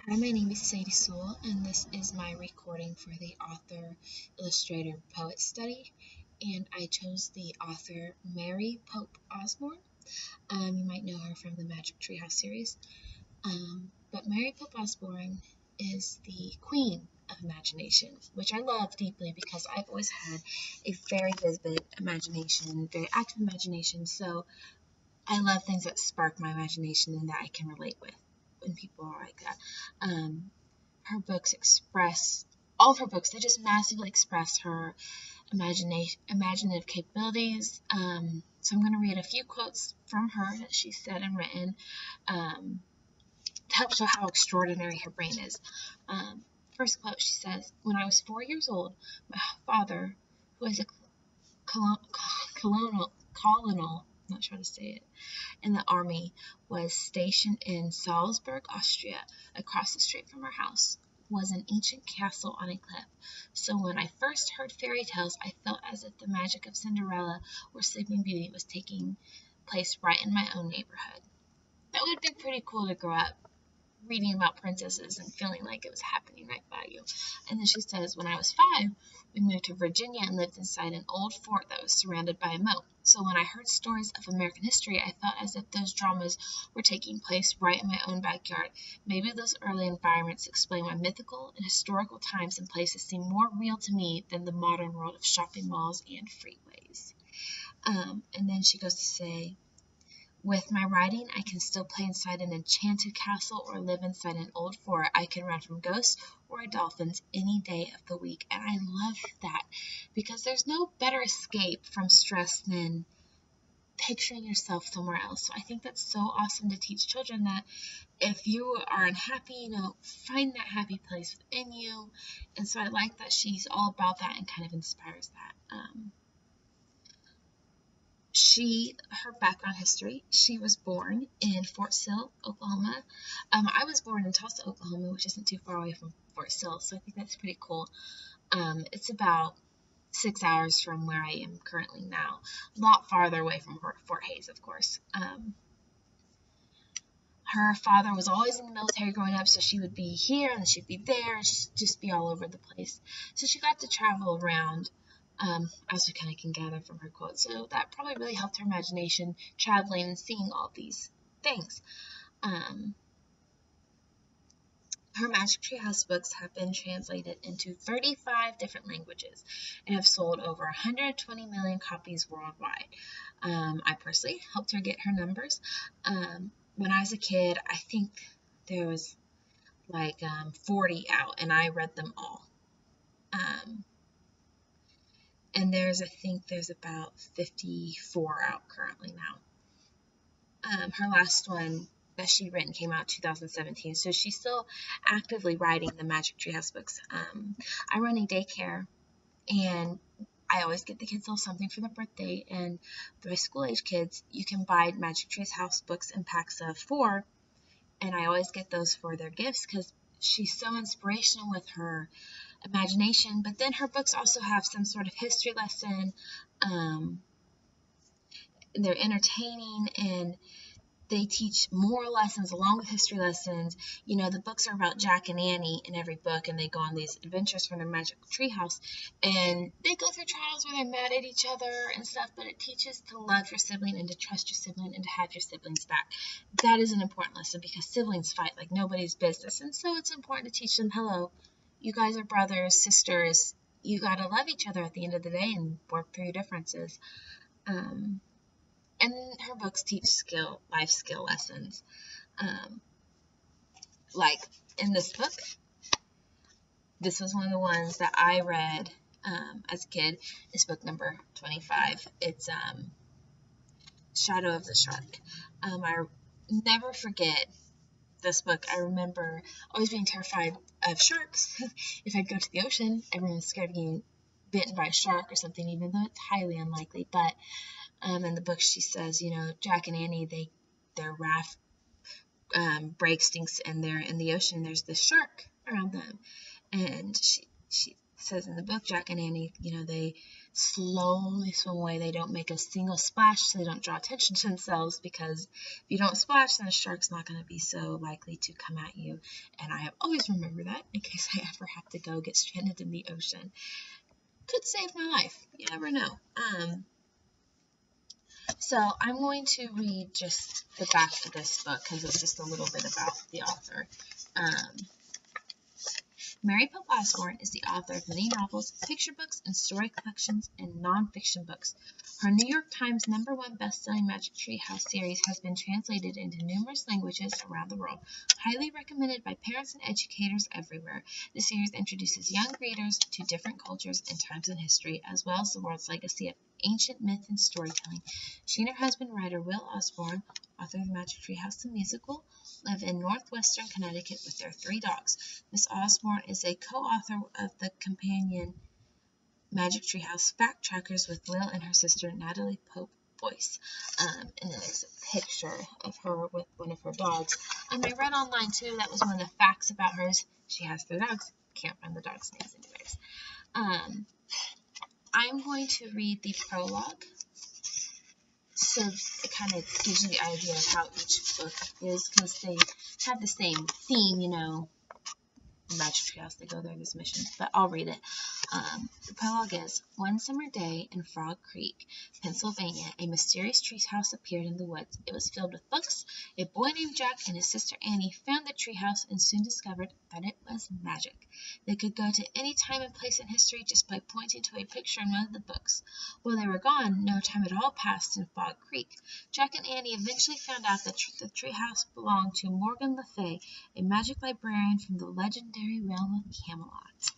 Hi, my name is Sadie Sewell, and this is my recording for the author, illustrator, poet study. And I chose the author Mary Pope Osborne. You might know her from the Magic Treehouse series. But Mary Pope Osborne is the queen of imagination, which I love deeply because I've always had a very vivid imagination, very active imagination. So I love things that spark my imagination and that I can relate with when people are like that. Her books express, all of her books, they just massively express her imaginative capabilities. So I'm going to read a few quotes from her that she said and written to help show how extraordinary her brain is. First quote, she says, "When I was 4 years old, my father, who is a colonel, I'm not sure how to say it, in the army, was stationed in Salzburg, Austria, across the street from our house was an ancient castle on a cliff. So when I first heard fairy tales, I felt as if the magic of Cinderella or Sleeping Beauty was taking place right in my own neighborhood." That would be pretty cool to grow up reading about princesses and feeling like it was happening right by you. And then she says, "When I was 5, we moved to Virginia and lived inside an old fort that was surrounded by a moat. So when I heard stories of American history, I felt as if those dramas were taking place right in my own backyard. Maybe those early environments explain why mythical and historical times and places seem more real to me than the modern world of shopping malls and freeways." And then she goes to say, "With my writing, I can still play inside an enchanted castle or live inside an old fort. I can run from ghosts or dolphins any day of the week." And I love that because there's no better escape from stress than picturing yourself somewhere else. So I think that's so awesome to teach children that if you are unhappy, find that happy place within you. And so I like that she's all about that and kind of inspires that. Her background history, she was born in Fort Sill, Oklahoma. I was born in Tulsa, Oklahoma, which isn't too far away from Fort Sill, so I think that's pretty cool. It's about 6 hours from where I am currently now, a lot farther away from Fort Hays, of course. Her father was always in the military growing up, so she would be here and she'd be there and she'd just be all over the place. So she got to travel around, as we kind of can gather from her quote. So that probably really helped her imagination, traveling and seeing all these things. Her Magic Treehouse books have been translated into 35 different languages and have sold over 120 million copies worldwide. I personally helped her get her numbers. When I was a kid, I think there was like 40 out, and I read them all. And I think there's about 54 out currently now. Her last one that she written came out 2017, so she's still actively writing the Magic Treehouse books. I run a daycare, and I always get the kids a little something for their birthday, and for my school-age kids, you can buy Magic Treehouse books in packs of 4, and I always get those for their gifts because she's so inspirational with her imagination. But then her books also have some sort of history lesson. They're entertaining, and they teach moral lessons along with history lessons. The books are about Jack and Annie in every book, and they go on these adventures from their magical treehouse, and they go through trials where they're mad at each other and stuff, but it teaches to love your sibling and to trust your sibling and to have your siblings back. That is an important lesson because siblings fight like nobody's business, and so it's important to teach them, hello, you guys are brothers, sisters, you got to love each other at the end of the day and work through your differences. And her books teach life skill lessons. Like in this book, this was one of the ones that I read as a kid. It's book number 25. It's Shadow of the Shark. I never forget this book. I remember always being terrified of sharks. If I'd go to the ocean, everyone was scared of getting bitten by a shark or something, even though it's highly unlikely. But in the book, she says, Jack and Annie, their raft breaks, stinks, and they're in the ocean. There's this shark around them, and she says in the book, Jack and Annie, they slowly swim away. They don't make a single splash, so they don't draw attention to themselves, because if you don't splash, then a shark's not going to be so likely to come at you. And I have always remembered that in case I ever have to go get stranded in the ocean. Could save my life. You never know. So I'm going to read just the back of this book because it's just a little bit about the author. Mary Pope Osborne is the author of many novels, picture books, and story collections, and nonfiction books. Her New York Times #1 best-selling Magic Tree House series has been translated into numerous languages around the world. Highly recommended by parents and educators everywhere, the series introduces young readers to different cultures and times in history, as well as the world's legacy of ancient myth and storytelling. She and her husband, writer Will Osborne, author of Magic Tree House the Musical, live in northwestern Connecticut with their 3 dogs. Miss Osborne is a co-author of the companion Magic Tree House Fact Trackers with Will and her sister Natalie Pope Boyce. And then there's a picture of her with one of her dogs. I read online too, that was one of the facts about hers. She has 3 dogs. Can't find the dogs' names anyways. I'm going to read the prologue, so it kind of gives you the idea of how each book is, because they have the same theme, Magic Tree House, they go there, this mission, but I'll read it. The prologue is, one summer day in Frog Creek, Pennsylvania, a mysterious tree house appeared in the woods. It was filled with books. A boy named Jack and his sister Annie found the tree house and soon discovered that it was magic. They could go to any time and place in history just by pointing to a picture in one of the books. While they were gone, no time at all passed in Frog Creek. Jack and Annie eventually found out that the tree house belonged to Morgan Le Fay, a magic librarian from the legendary realm of Camelot.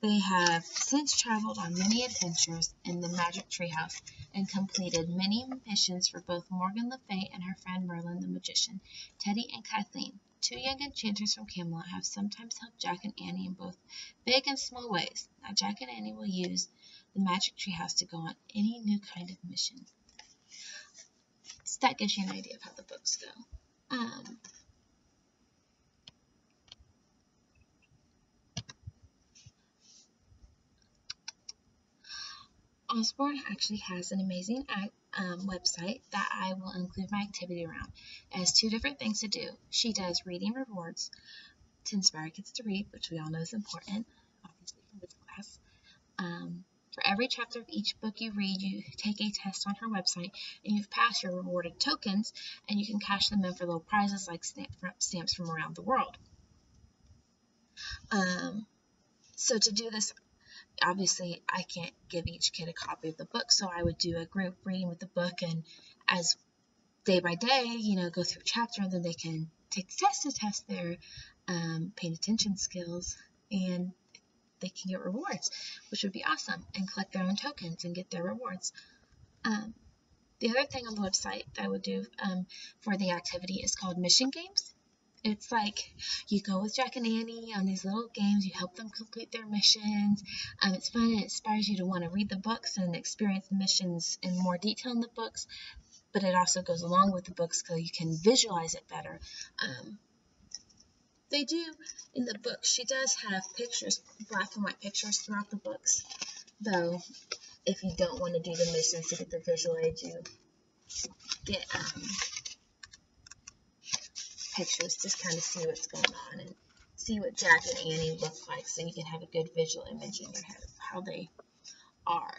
They have since traveled on many adventures in the Magic Tree House and completed many missions for both Morgan Le Fay and her friend Merlin the Magician. Teddy and Kathleen, 2 young enchanters from Camelot, have sometimes helped Jack and Annie in both big and small ways. Now Jack and Annie will use the Magic Tree House to go on any new kind of mission. So that gives you an idea of how the books go. Osborne actually has an amazing website that I will include my activity around. It has 2 different things to do. She does reading rewards to inspire kids to read, which we all know is important, obviously from this class. For every chapter of each book you read, you take a test on her website, and you've passed your rewarded tokens, and you can cash them in for little prizes like stamps from around the world. So to do this, obviously, I can't give each kid a copy of the book, so I would do a group reading with the book, and as day by day, go through a chapter, and then they can take the test to test their paying attention skills, and they can get rewards, which would be awesome, and collect their own tokens and get their rewards. The other thing on the website that I would do for the activity is called Mission Games. It's like you go with Jack and Annie on these little games. You help them complete their missions. It's fun and it inspires you to want to read the books and experience the missions in more detail in the books. But it also goes along with the books so you can visualize it better. They do in the book. She does have pictures, black and white pictures throughout the books. Though, if you don't want to do the missions to get the visual aid, you get pictures to kind of see what's going on and see what Jack and Annie look like, so you can have a good visual image in your head of how they are.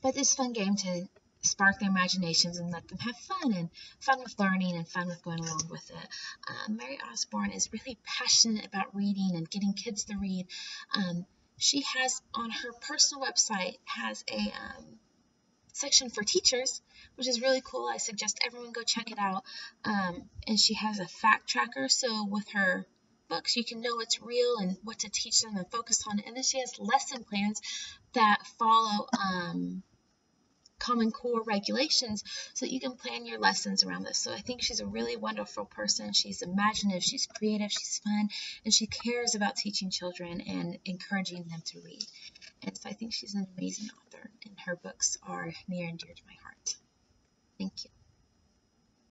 But this fun game to spark their imaginations and let them have fun with learning and fun with going along with it. Mary Osborne is really passionate about reading and getting kids to read. She has on her personal website has a section for teachers, which is really cool. I suggest everyone go check it out. And she has a fact tracker, so with her books you can know what's real and what to teach them and focus on. And then she has lesson plans that follow Common Core regulations, so that you can plan your lessons around this. So I think she's a really wonderful person. She's imaginative, she's creative, she's fun, and she cares about teaching children and encouraging them to read. And so I think she's an amazing author, and her books are near and dear to my heart. Thank you.